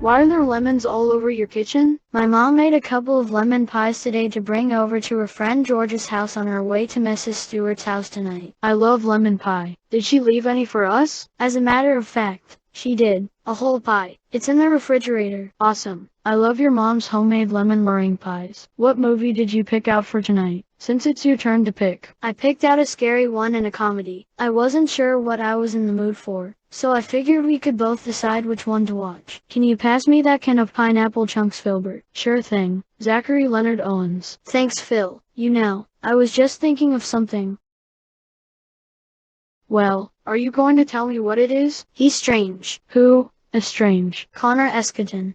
Why are there lemons all over your kitchen? My mom made a couple of lemon pies today to bring over to her friend George's house on her way to Mrs. Stewart's house tonight. I love lemon pie. Did she leave any for us? As a matter of fact, she did. A whole pie. It's in the refrigerator. Awesome. I love your mom's homemade lemon meringue pies. What movie did you pick out for tonight? Since it's your turn to pick. I picked out a scary one and a comedy. I wasn't sure what I was in the mood for, so I figured we could both decide which one to watch. Can you pass me that can of pineapple chunks, Filbert? Sure thing. Zachary Leonard Owens. Thanks, Phil. You know, I was just thinking of something. Well, are you going to tell me what it is? He's strange. Who is strange? Connor Escaton.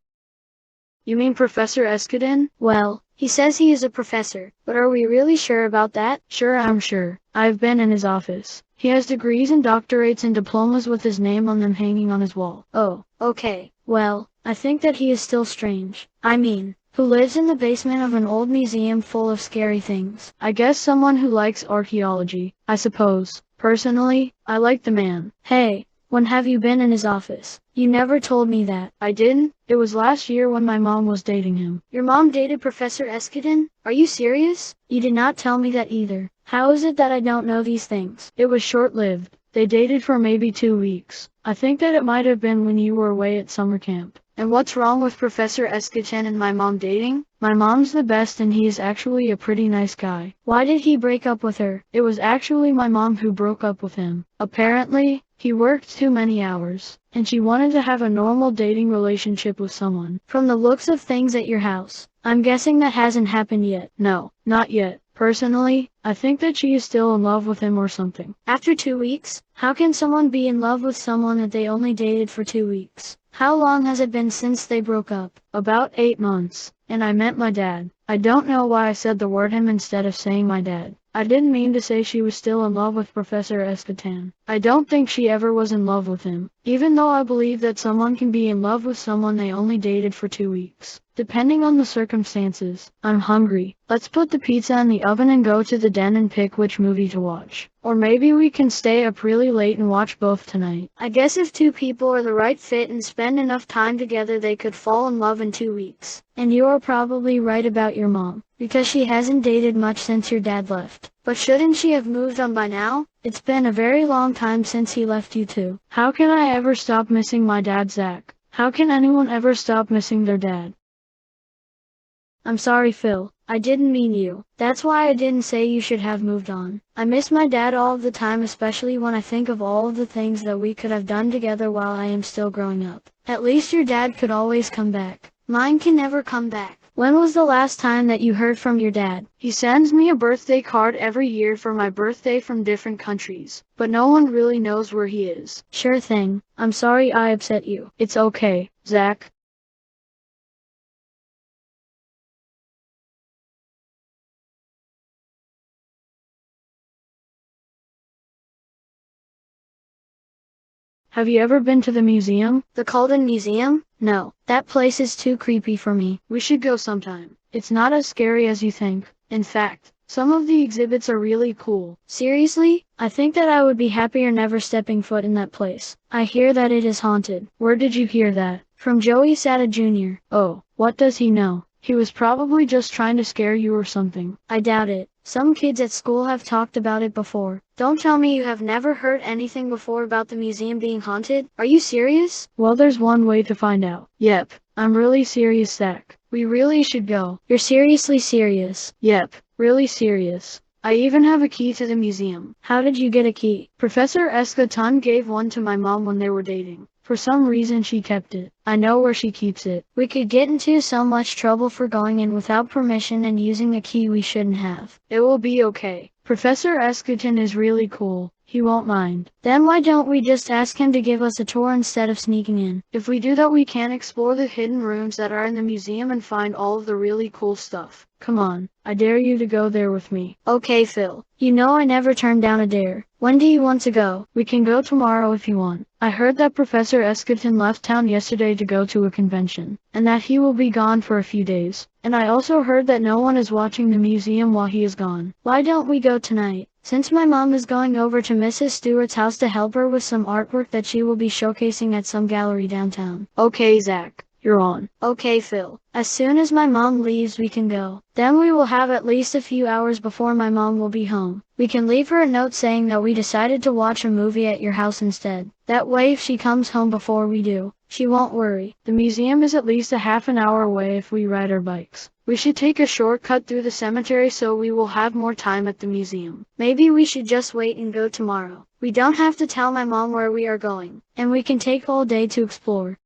You mean Professor Escaton? Well, he says he is a professor, but are we really sure about that? Sure, I'm sure. I've been in his office. He has degrees and doctorates and diplomas with his name on them hanging on his wall. Oh, okay. Well, I think that he is still strange. I mean, who lives in the basement of an old museum full of scary things. I guess someone who likes archaeology, I suppose. Personally, I like the man. Hey, when have you been in his office? You never told me that. I didn't? It was last year when my mom was dating him. Your mom dated Professor Escaton? Are you serious? You did not tell me that either. How is it that I don't know these things? It was short-lived. They dated for maybe 2 weeks. I think that it might have been when you were away at summer camp. And what's wrong with Professor Escaton and my mom dating? My mom's the best and he is actually a pretty nice guy. Why did he break up with her? It was actually my mom who broke up with him. Apparently, he worked too many hours, and she wanted to have a normal dating relationship with someone. From the looks of things at your house, I'm guessing that hasn't happened yet. No, not yet. Personally, I think that she is still in love with him or something. After 2 weeks? How can someone be in love with someone that they only dated for 2 weeks? How long has it been since they broke up? About 8 months. And I meant my dad. I don't know why I said the word him instead of saying my dad. I didn't mean to say she was still in love with Professor Escaton. I don't think she ever was in love with him, even though I believe that someone can be in love with someone they only dated for 2 weeks. Depending on the circumstances. I'm hungry. Let's put the pizza in the oven and go to the den and pick which movie to watch. Or maybe we can stay up really late and watch both tonight. I guess if two people are the right fit and spend enough time together they could fall in love in 2 weeks. And you are probably right about your mom, because she hasn't dated much since your dad left. But shouldn't she have moved on by now? It's been a very long time since he left you too. How can I ever stop missing my dad, Zach? How can anyone ever stop missing their dad? I'm sorry, Phil. I didn't mean you. That's why I didn't say you should have moved on. I miss my dad all of the time, especially when I think of all of the things that we could have done together while I am still growing up. At least your dad could always come back. Mine can never come back. When was the last time that you heard from your dad? He sends me a birthday card every year for my birthday from different countries, but no one really knows where he is. Sure thing. I'm sorry I upset you. It's okay, Zach. Have you ever been to the museum? The Cullen Museum? No, that place is too creepy for me. We should go sometime. It's not as scary as you think. In fact, some of the exhibits are really cool. Seriously? I think that I would be happier never stepping foot in that place. I hear that it is haunted. Where did you hear that? From Joey Sata Jr. Oh, what does he know? He was probably just trying to scare you or something. I doubt it. Some kids at school have talked about it before. Don't tell me you have never heard anything before about the museum being haunted. Are you serious? Well, there's one way to find out. Yep, I'm really serious, Zach. We really should go. You're seriously serious? Yep, really serious. I even have a key to the museum. How did you get a key? Professor Escaton gave one to my mom when they were dating. For some reason she kept it. I know where she keeps it. We could get into so much trouble for going in without permission and using a key we shouldn't have. It will be okay. Professor Escaton is really cool. He won't mind. Then why don't we just ask him to give us a tour instead of sneaking in? If we do that, we can explore the hidden rooms that are in the museum and find all of the really cool stuff. Come on, I dare you to go there with me. Okay, Phil. You know I never turn down a dare. When do you want to go? We can go tomorrow if you want. I heard that Professor Escaton left town yesterday to go to a convention, and that he will be gone for a few days. And I also heard that no one is watching the museum while he is gone. Why don't we go tonight? Since my mom is going over to Mrs. Stewart's house to help her with some artwork that she will be showcasing at some gallery downtown. Okay, Zach. you're on. Okay, Phil. As soon as my mom leaves, we can go. Then we will have at least a few hours before my mom will be home. We can leave her a note saying that we decided to watch a movie at your house instead. That way if she comes home before we do, she won't worry. The museum is at least a half an hour away if we ride our bikes. We should take a shortcut through the cemetery so we will have more time at the museum. Maybe we should just wait and go tomorrow. We don't have to tell my mom where we are going, and we can take all day to explore.